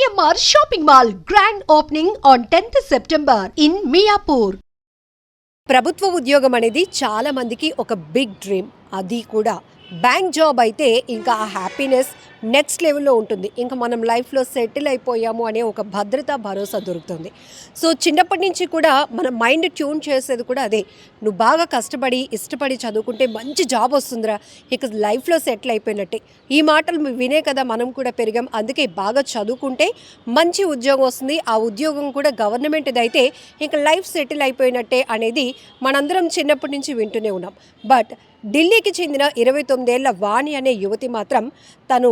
GMR Shopping Mall grand opening on 10th September in Miapur. ప్రభుత్వ ఉద్యోగం అనేది చాలా మందికి ఒక బిగ్ డ్రీమ్. అది కూడా బ్యాంక్ జాబ్ అయితే ఇంకా ఆ హ్యాపీనెస్ నెక్స్ట్ లెవెల్లో ఉంటుంది. ఇంకా మనం లైఫ్లో సెటిల్ అయిపోయాము అనే ఒక భద్రత భరోసా దొరుకుతుంది. సో చిన్నప్పటి నుంచి కూడా మన మైండ్ ట్యూన్ చేసేది కూడా అదే. నువ్వు బాగా కష్టపడి ఇష్టపడి చదువుకుంటే మంచి జాబ్ వస్తుందిరా, ఇక లైఫ్లో సెటిల్ అయిపోయినట్టే. ఈ మాటలు వినే కదా మనం కూడా పెరిగాం. అందుకే బాగా చదువుకుంటే మంచి ఉద్యోగం వస్తుంది, ఆ ఉద్యోగం కూడా గవర్నమెంట్ది అయితే ఇంకా లైఫ్ సెటిల్ అయిపోయినట్టే అనేది మనందరం చిన్నప్పటి నుంచి వింటూనే ఉన్నాం. బట్ ఢిల్లీకి చెందిన 29 ఏళ్ల వాణి అనే యువతి మాత్రం తను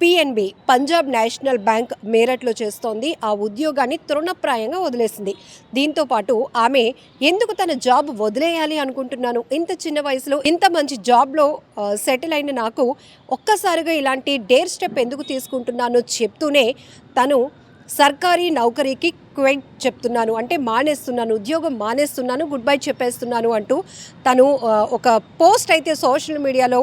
పిఎన్బి పంజాబ్ నేషనల్ బ్యాంక్ మేరట్లో చేస్తోంది. ఆ ఉద్యోగాన్ని తృణప్రాయంగా వదిలేసింది. దీంతోపాటు ఆమె ఎందుకు తన జాబ్ వదిలేయాలి అనుకుంటున్నాను, ఇంత చిన్న వయసులో ఇంత మంచి జాబ్లో సెటిల్ అయిన నాకు ఒక్కసారిగా ఇలాంటి డేర్ స్టెప్ ఎందుకు తీసుకుంటున్నానో చెప్తూనే తను సర్కారీ నౌకరీకి క్విట్ చెప్తున్నాను, అంటే మానేస్తున్నాను, ఉద్యోగం మానేస్తున్నాను, గుడ్ బై చెప్పేస్తున్నాను అంటూ తను ఒక పోస్ట్ అయితే సోషల్ మీడియాలో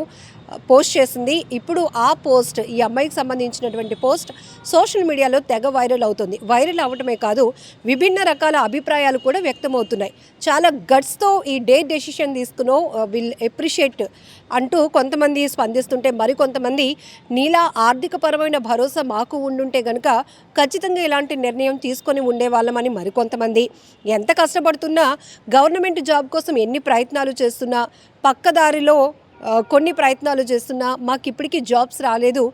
పోస్ట్ చేసింది. ఇప్పుడు ఆ పోస్ట్, ఈ అమ్మాయికి సంబంధించినటువంటి పోస్ట్ సోషల్ మీడియాలో తెగ వైరల్ అవుతుంది. వైరల్ అవ్వటమే కాదు, విభిన్న రకాల అభిప్రాయాలు కూడా వ్యక్తమవుతున్నాయి. చాలా గట్స్తో ఈ డెసిషన్ తీసుకున్నావు, విల్ అప్రిషియేట్ అంటూ కొంతమంది స్పందిస్తుంటే, మరికొంతమంది నీలా ఆర్థికపరమైన భరోసా మాకు ఉండుంటే కనుక ఖచ్చితంగా ఇలాంటి నిర్ణయం తీసుకొని ఉండేవాళ్ళమని మరికొంతమంది, ఎంత కష్టపడుతున్నా గవర్నమెంట్ జాబ్ కోసం ఎన్ని ప్రయత్నాలు చేస్తున్నా, పక్కదారిలో కొన్ని ప్రయత్నాలు చేస్తున్నా మాకు ఇప్పటికీ జాబ్స్ రాలేదు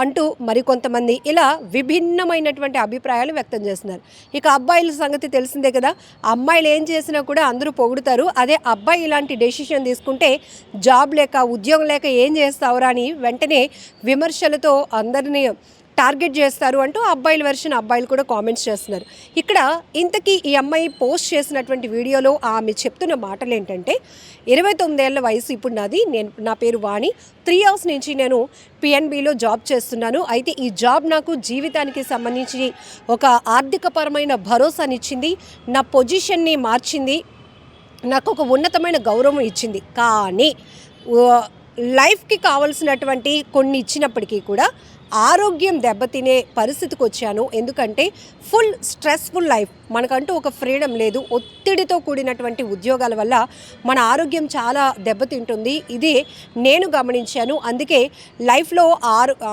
అంటూ మరికొంతమంది ఇలా విభిన్నమైనటువంటి అభిప్రాయాలు వ్యక్తం చేస్తున్నారు. ఇక అబ్బాయిల సంగతి తెలిసిందే కదా, అమ్మాయిలు ఏం చేసినా కూడా అందరూ పొగుడుతారు. అదే అబ్బాయి ఇలాంటి డెసిషన్ తీసుకుంటే జాబ్ లేక ఉద్యోగం లేక ఏం చేస్తావురా అని వెంటనే విమర్శలతో అందరినీ టార్గెట్ చేస్తారు అంటూ అబ్బాయిల వెర్షన్ అబ్బాయిలు కూడా కామెంట్స్ చేస్తున్నారు. ఇక్కడ ఇంతకీ ఈ అమ్మాయి పోస్ట్ చేసినటువంటి వీడియోలో ఆమె చెప్తున్న మాటలు ఏంటంటే, 29 ఏళ్ల వయసు ఇప్పుడు నాది, నా పేరు వాణి, 3 years నుంచి నేను పిఎన్బిలో జాబ్ చేస్తున్నాను. అయితే ఈ జాబ్ నాకు జీవితానికి సంబంధించి ఒక ఆర్థికపరమైన భరోసానిచ్చింది, నా పొజిషన్ని మార్చింది, నాకు ఒక ఉన్నతమైన గౌరవం ఇచ్చింది. కానీ లైఫ్కి కావాల్సినటువంటి కొన్ని ఇచ్చినప్పటికీ కూడా ఆరోగ్యం దెబ్బతినే పరిస్థితికి వచ్చాను. ఎందుకంటే ఫుల్ స్ట్రెస్ఫుల్ లైఫ్, మనకంటూ ఒక ఫ్రీడమ్ లేదు, ఒత్తిడితో కూడినటువంటి ఉద్యోగాల వల్ల మన ఆరోగ్యం చాలా దెబ్బతింటుంది. ఇది నేను గమనించాను. అందుకే లైఫ్లో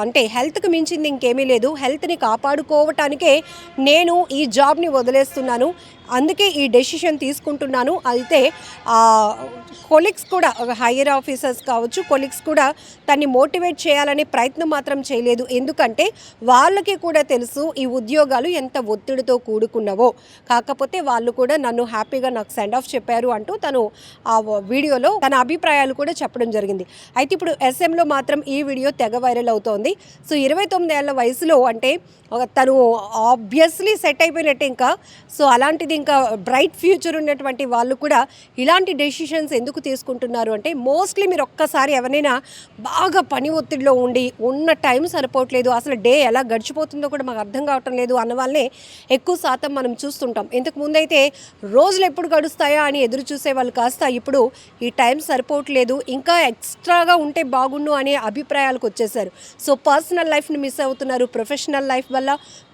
అంటే హెల్త్కి మించింది ఇంకేమీ లేదు, హెల్త్ని కాపాడుకోవటానికే నేను ఈ జాబ్ని వదిలేస్తున్నాను, అందుకే ఈ డెసిషన్ తీసుకుంటున్నాను. అయితే కొలీగ్స్ కూడా, హైయర్ ఆఫీసర్స్ కావచ్చు, కొలీగ్స్ కూడా తన్ని మోటివేట్ చేయాలనే ప్రయత్నం మాత్రం చేయలేదు. ఎందుకంటే వాళ్ళకి కూడా తెలుసు ఈ ఉద్యోగాలు ఎంత ఒత్తిడితో కూడుకున్నవో. కాకపోతే వాళ్ళు కూడా నన్ను హ్యాపీగా నాకు సెండ్ ఆఫ్ చెప్పారు అంటూ తను ఆ వీడియోలో తన అభిప్రాయాలు కూడా చెప్పడం జరిగింది. అయితే ఇప్పుడు ఎస్ఎంలో మాత్రం ఈ వీడియో తెగ వైరల్ అవుతోంది. సో 29 ఏళ్ల వయసులో అంటే తను ఆబ్వియస్లీ సెట్ అయిపోయినట్టే ఇంకా. సో అలాంటిది ఇంకా బ్రైట్ ఫ్యూచర్ ఉన్నటువంటి వాళ్ళు కూడా ఇలాంటి డెసిషన్స్ ఎందుకు తీసుకుంటున్నారు అంటే, మోస్ట్లీ మీరు ఒక్కసారి ఎవరైనా బాగా పని ఒత్తిడిలో ఉండి ఉన్న టైం సరిపోవట్లేదు, అసలు డే ఎలా గడిచిపోతుందో కూడా మాకు అర్థం కావటం లేదు అన్న వాళ్ళనే ఎక్కువ శాతం మనం చూస్తుంటాం. ఇంతకు ముందైతే రోజులు ఎప్పుడు గడుస్తాయా అని ఎదురు చూసేవాళ్ళు కాస్త ఇప్పుడు ఈ టైం సరిపోవట్లేదు, ఇంకా ఎక్స్ట్రాగా ఉంటే బాగుండు అనే అభిప్రాయాలకు వచ్చేసారు. సో పర్సనల్ లైఫ్ని మిస్ అవుతున్నారు. ప్రొఫెషనల్ లైఫ్ వల్ల,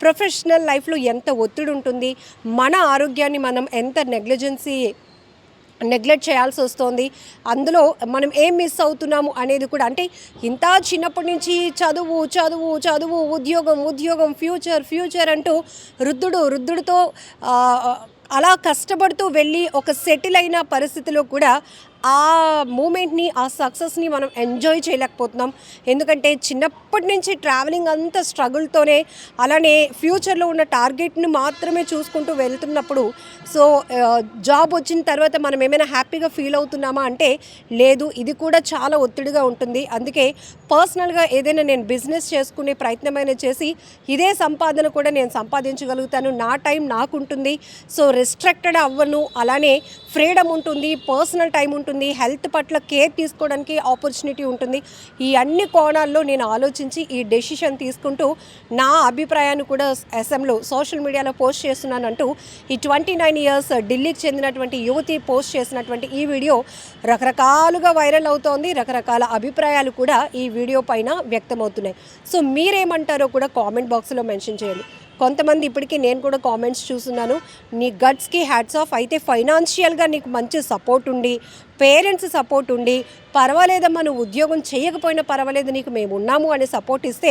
ప్రొఫెషనల్ లైఫ్లో ఎంత ఒత్తిడి ఉంటుంది, మన ఆరోగ్యాన్ని మనం ఎంత నెగ్లెక్ట్ చేయాల్సి వస్తుంది, అందులో మనం ఏం మిస్ అవుతున్నాము అనేది కూడా. అంటే ఇంత చిన్నప్పటి నుంచి చదువు చదువు చదువు, ఉద్యోగం ఉద్యోగం, ఫ్యూచర్ అంటూ రుద్దుడితో అలా కష్టపడుతూ వెళ్ళి ఒక సెటిల్ అయిన పరిస్థితిలో కూడా ఆ మూమెంట్ని, ఆ సక్సెస్ని మనం ఎంజాయ్ చేయలేకపోతున్నాం. ఎందుకంటే చిన్నప్పటి నుంచి ట్రావెలింగ్ అంతా స్ట్రగుల్తోనే, అలానే ఫ్యూచర్లో ఉన్న టార్గెట్ని మాత్రమే చూసుకుంటూ వెళ్తున్నప్పుడు సో జాబ్ వచ్చిన తర్వాత మనం ఏమైనా హ్యాపీగా ఫీల్ అవుతున్నామా అంటే లేదు, ఇది కూడా చాలా ఒత్తిడిగా ఉంటుంది. అందుకే పర్సనల్గా ఏదైనా నేను బిజినెస్ చేసుకునే ప్రయత్నమైనా చేసి ఇదే సంపాదన కూడా నేను సంపాదించగలుగుతాను, నా టైం నాకుంటుంది, సో రెస్ట్రిక్టెడ్ అవ్వను, అలానే ఫ్రీడమ్ ఉంటుంది, పర్సనల్ టైం ఉంటుంది, హెల్త్ పట్ల కేర్ తీసుకోవడానికి ఆపర్చునిటీ ఉంటుంది. ఈ అన్ని కోణాల్లో నేను ఆలోచించి ఈ డెసిషన్ తీసుకుంటూ నా అభిప్రాయాన్ని కూడా అసెంబ్లీలో సోషల్ మీడియాలో పోస్ట్ చేస్తున్నానంటూ ఈ 29 years ఢిల్లీకి చెందినటువంటి యువతి పోస్ట్ చేసినటువంటి ఈ వీడియో రకరకాలుగా వైరల్ అవుతోంది. రకరకాల అభిప్రాయాలు కూడా ఈ వీడియో పైన వ్యక్తమవుతున్నాయి. సో మీరేమంటారో కూడా కామెంట్ బాక్స్లో మెన్షన్ చేయండి. కొంతమంది ఇప్పటికీ నేను కూడా కామెంట్స్ చూస్తున్నాను, నీ గట్స్కి హ్యాట్స్ ఆఫ్. అయితే ఫైనాన్షియల్గా నీకు మంచి సపోర్ట్ ఉండి, పేరెంట్స్ సపోర్ట్ ఉండి, పర్వాలేదమ్మా నువ్వు ఉద్యోగం చేయకపోయినా పర్వాలేదు నీకు మేము ఉన్నాము అనే సపోర్ట్ ఇస్తే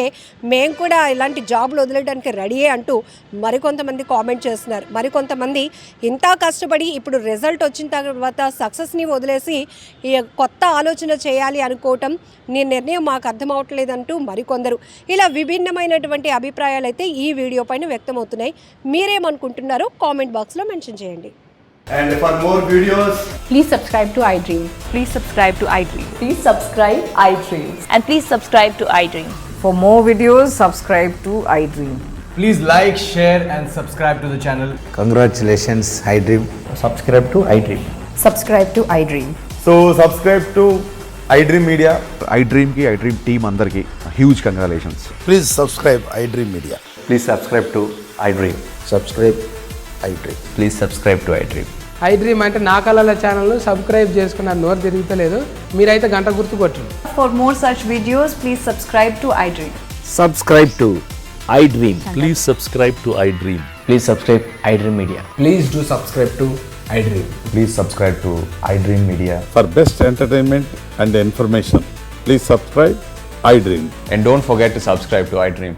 మేము కూడా ఇలాంటి జాబ్లు వదిలేయడానికి రెడీయే అంటూ మరికొంతమంది కామెంట్ చేస్తున్నారు. మరికొంతమంది ఇంత కష్టపడి ఇప్పుడు రిజల్ట్ వచ్చిన తర్వాత సక్సెస్ని వదిలేసి ఈ కొత్త ఆలోచన చేయాలి అనుకోవటం నీ నిర్ణయం మాకు అర్థం అవట్లేదంటూ మరికొందరు ఇలా విభిన్నమైనటువంటి అభిప్రాయాలు అయితే ఈ వీడియో పైన వ్యక్తమవుతున్నాయి. మీరేమనుకుంటున్నారో కామెంట్ బాక్స్లో మెన్షన్ చేయండి. And for more videos, Please subscribe to iDream. Please subscribe to iDream. Please subscribe iDream. And please subscribe to iDream. For more videos, subscribe to iDream. please like, share and subscribe to the channel. Congratulations, iDream. Subscribe to iDream. Subscribe to iDream. So subscribe to iDream Media. iDream की iDream team अंदर की huge congratulations. Please subscribe iDream Media. Please subscribe to iDream. Subscribe iDream. Please subscribe to iDream. iDream అంటే నా కళల ఛానల్ను subscribe చేసుకున్న నోరు తిరుగుతలేదు, మీరైతే గంట గుర్తు కొట్టండి. For more such videos, please subscribe to iDream. Subscribe to iDream. Please subscribe to iDream. Please subscribe iDream Media. Please do subscribe to iDream. Please subscribe to iDream Media. For best entertainment and information, please subscribe iDream. And don't forget to subscribe to iDream.